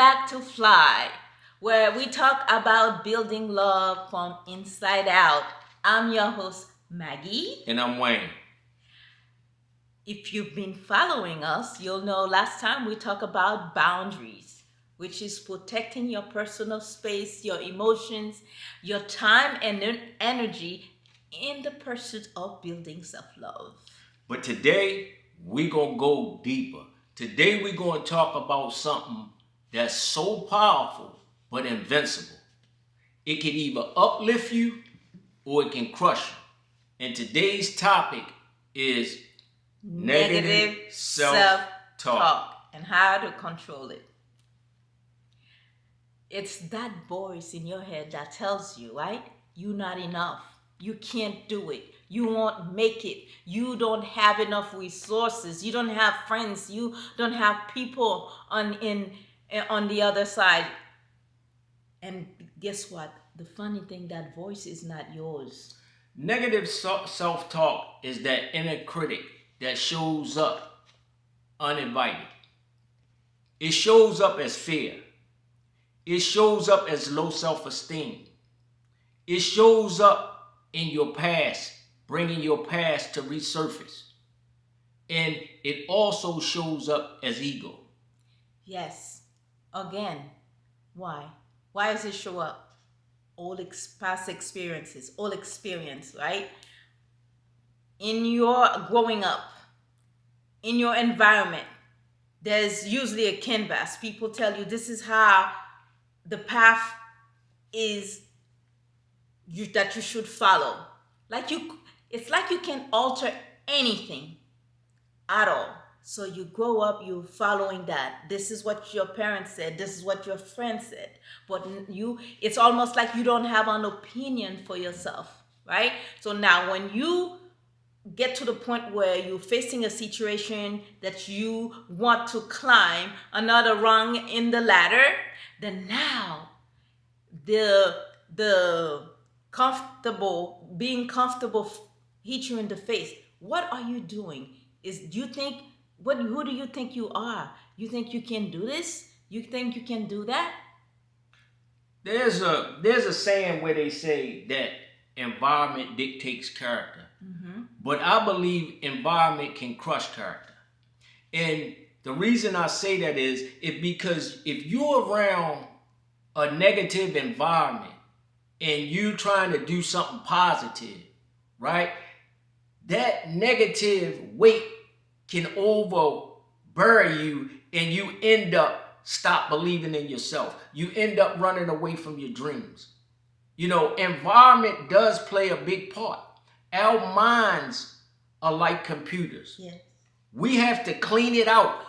back to Fly, where we talk about building love from inside out. I'm your host, Maggie. And I'm Wayne. If you've been following us, you'll know last time we talked about boundaries, which is protecting your personal space, your emotions, your time, and energy in the pursuit of building self love. But today, we're going to go deeper. Today, we're going to talk about something that's so powerful but invincible. It can either uplift you or it can crush you. And today's topic is negative self-talk and how to control it. It's that voice in your head that tells you, right? You're not enough. You can't do it. You won't make it. You don't have enough resources. You don't have friends. You don't have people on the other side. And guess what? The funny thing, that voice is not yours. Negative self-talk is that inner critic that shows up uninvited. It shows up as fear. It shows up as low self-esteem. It shows up in your past, bringing your past to resurface. And it also shows up as ego. Yes. Again, why? Why does it show up? Past experiences, all experience, right? In your growing up, in your environment, there's usually a canvas. People tell you this is how the path is that you should follow. It's like you can alter anything at all. So you grow up, you're following that. This is what your parents said. This is what your friends said. But it's almost like you don't have an opinion for yourself, right? So now when you get to the point where you're facing a situation that you want to climb another rung in the ladder, then now the being comfortable hit you in the face. What are you doing? Who do you think you are? You think you can do this? You think you can do that? There's a saying where they say that environment dictates character. Mm-hmm. But I believe environment can crush character. And the reason I say that is because if you're around a negative environment and you trying to do something positive, right? That negative weight can overbear you and you end up stop believing in yourself. You end up running away from your dreams. You know, environment does play a big part. Our minds are like computers. Yes. We have to clean it out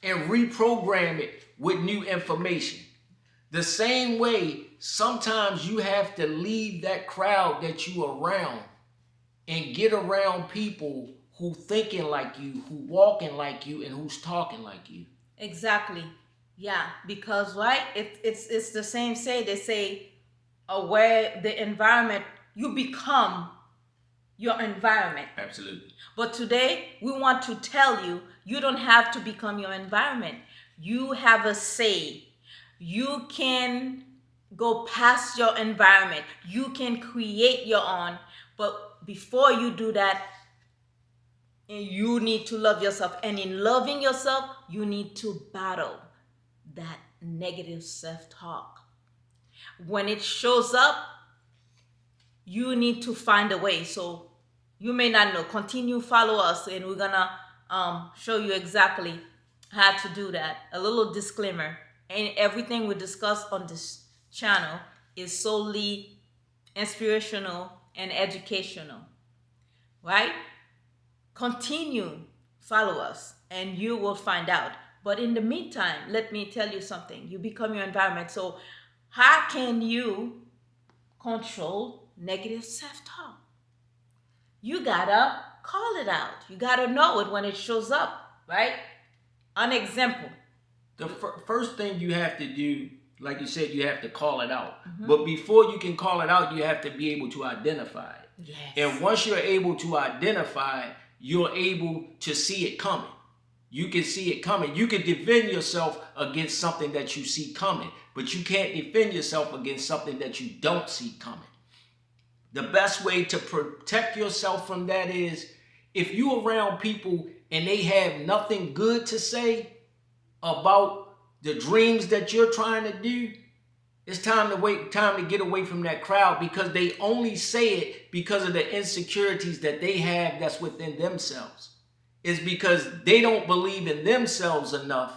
and reprogram it with new information. The same way, sometimes you have to leave that crowd that you are around and get around people who thinking like you, who walking like you, and who's talking like you. Exactly. Yeah, because right, it's the same say. They say where the environment, you become your environment. Absolutely. But today we want to tell you, you don't have to become your environment. You have a say. You can go past your environment. You can create your own. But before you do that, you need to love yourself. And in loving yourself, you need to battle that negative self-talk. When it shows up, you need to find a way. So you may not know. Continue, follow us, and we're gonna show you exactly how to do that. A little disclaimer: and everything we discuss on this channel is solely inspirational and educational, right? Continue, follow us, and you will find out. But in the meantime, let me tell you something. You become your environment. So how can you control negative self-talk? You gotta call it out. You gotta know it when it shows up, right? An example. The first thing you have to do, like you said, you have to call it out. Mm-hmm. But before you can call it out, you have to be able to identify it. Yes. And once you're able to identify it, you're able to see it coming. You can see it coming. You can defend yourself against something that you see coming, but you can't defend yourself against something that you don't see coming. The best way to protect yourself from that is if you're around people and they have nothing good to say about the dreams that you're trying to do, it's time to get away from that crowd, because they only say it because of the insecurities that they have that's within themselves. It's because they don't believe in themselves enough.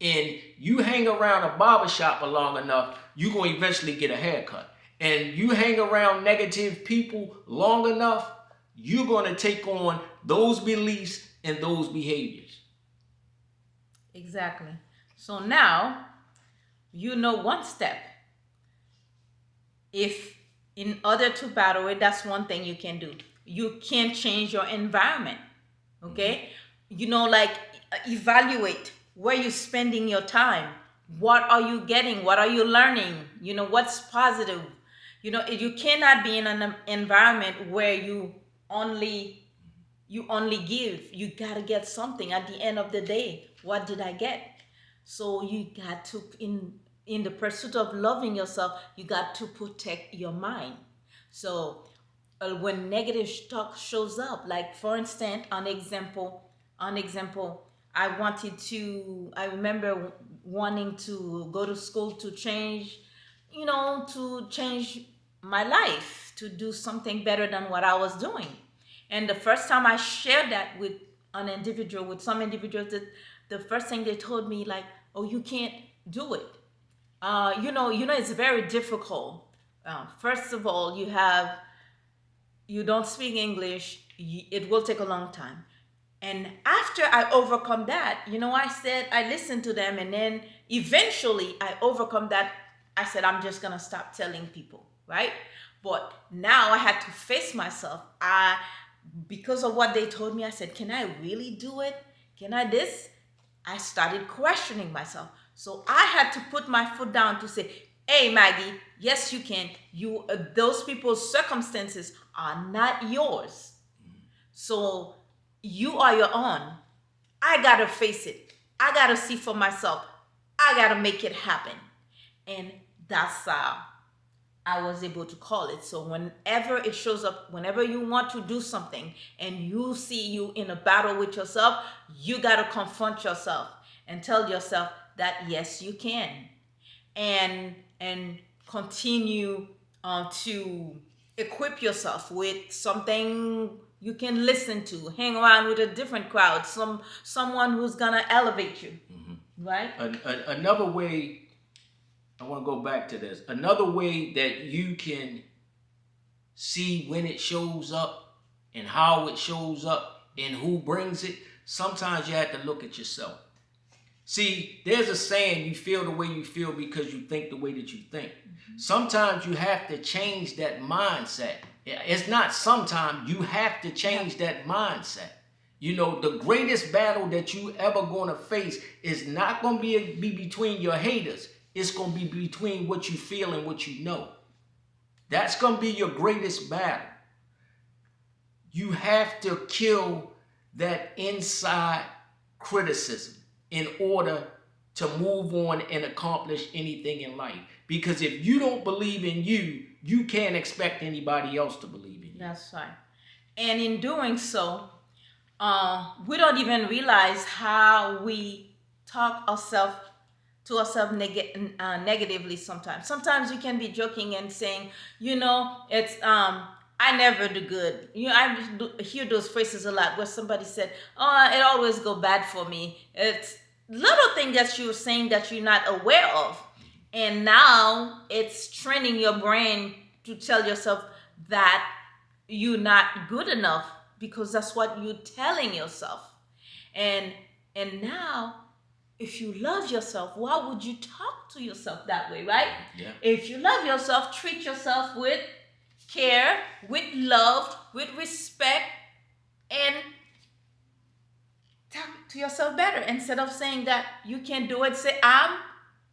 And you hang around a barbershop long enough, you're going to eventually get a haircut. And you hang around negative people long enough, you're going to take on those beliefs and those behaviors. Exactly. So now you know one step. If in order to battle it, that's one thing you can do. You can change your environment. Okay? You know, like evaluate where you're spending your time. What are you getting? What are you learning? You know, what's positive? You know, you cannot be in an environment where you only give. You got to get something at the end of the day. What did I get? So you got to, in the pursuit of loving yourself, you got to protect your mind. So when negative talk shows up, like for instance, an example, I remember wanting to go to school to change, to change my life, to do something better than what I was doing. And the first time I shared that with some individuals, that the first thing they told me, like, oh, you can't do it. It's very difficult. First of all, you don't speak English. It will take a long time. And after I overcome that, I listened to them, and then eventually I overcome that. I said, I'm just gonna stop telling people, right? But now I had to face myself. Because of what they told me, I said, can I really do it? Can I this? I started questioning myself. So I had to put my foot down to say, hey, Maggie, yes, you can. Those people's circumstances are not yours. So you are your own. I got to face it. I got to see for myself. I got to make it happen. And that's how I was able to call it. So whenever it shows up, whenever you want to do something and you see you in a battle with yourself, you got to confront yourself and tell yourself that yes, you can. And continue to equip yourself with something you can listen to, hang around with a different crowd, someone who's gonna elevate you, right? Another way, I want to go back to this. Another way that you can see when it shows up and how it shows up and who brings it, sometimes you have to look at yourself. See, there's a saying, you feel the way you feel because you think the way that you think. Sometimes you have to change that mindset. It's not sometimes, you have to change that mindset. The greatest battle that you ever going to face is not going to be between your haters. It's going to be between what you feel and what you know. That's going to be your greatest battle. You have to kill that inside criticism in order to move on and accomplish anything in life. Because if you don't believe in you, you can't expect anybody else to believe in you. That's right. And in doing so, we don't even realize how we talk to ourselves negatively sometimes. Sometimes we can be joking and saying, it's I never do good. I hear those phrases a lot where somebody said, "Oh, it always go bad for me." It's little thing that you're saying that you're not aware of, and now it's training your brain to tell yourself that you're not good enough because that's what you're telling yourself. And now, if you love yourself, why would you talk to yourself that way, right? Yeah. If you love yourself, treat yourself with care, with love, with respect, and talk to yourself better. Instead of saying that you can't do it, say, I'm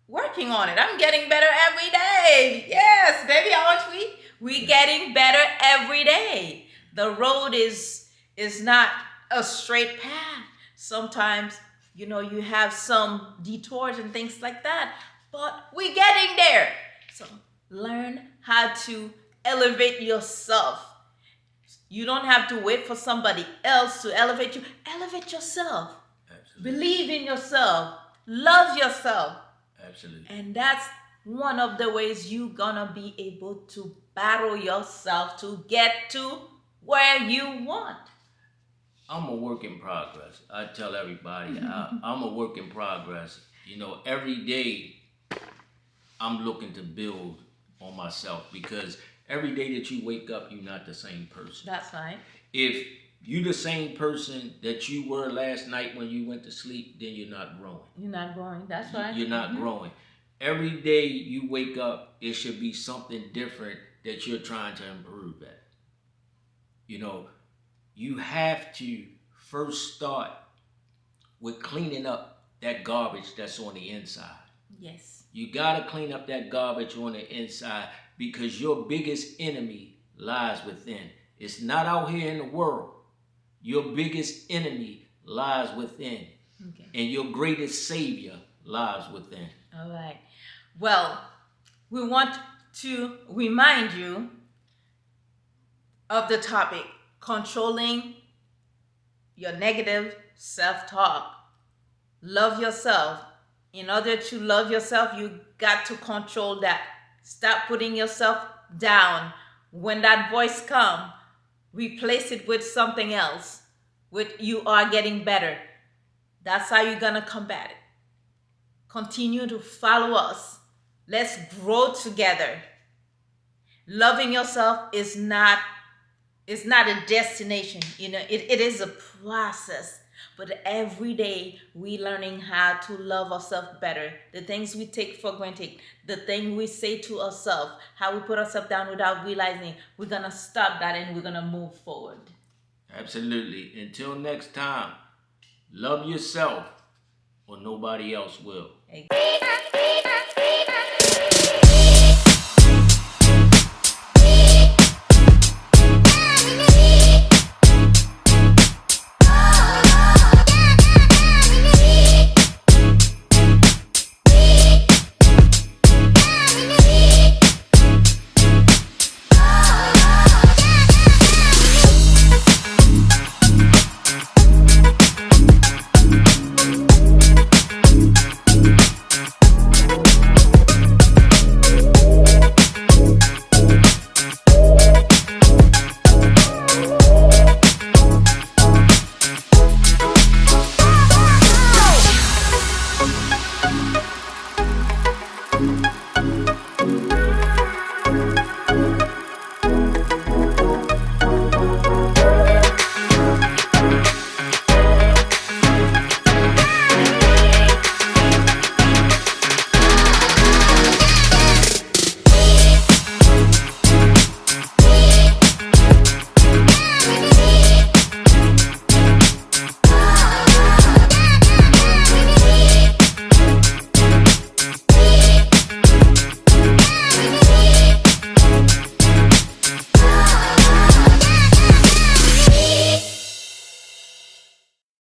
working on it. I'm getting better every day. Yes, baby, aren't we? We're getting better every day. The road is not a straight path. Sometimes You have some detours and things like that, but we're getting there. So learn how to elevate yourself. You don't have to wait for somebody else to elevate you. Elevate yourself. Absolutely. Believe in yourself. Love yourself. Absolutely. And that's one of the ways you're gonna be able to battle yourself to get to where you want. I'm a work in progress. I tell everybody I'm a work in progress. Every day I'm looking to build on myself because every day that you wake up, you're not the same person. That's right. If you the same person that you were last night when you went to sleep, then you're not growing. You're not growing. That's right. You're not growing. Every day you wake up, it should be something different that you're trying to improve at. You have to first start with cleaning up that garbage that's on the inside. Yes. You got to clean up that garbage on the inside because your biggest enemy lies within. It's not out here in the world. Your biggest enemy lies within. Okay. And your greatest savior lies within. All right. Well, we want to remind you of the topic, controlling your negative self-talk. Love yourself. In order to love yourself, you got to control that. Stop putting yourself down. When that voice comes, replace it with something else. With you are getting better. That's how you're gonna combat it. Continue to follow us. Let's grow together. Loving yourself is not a destination. It is a process. But every day we learning how to love ourselves better. The things we take for granted, the thing we say to ourselves, how we put ourselves down without realizing, we're gonna stop that and we're gonna move forward. Absolutely. Until next time, love yourself or nobody else will. Exactly.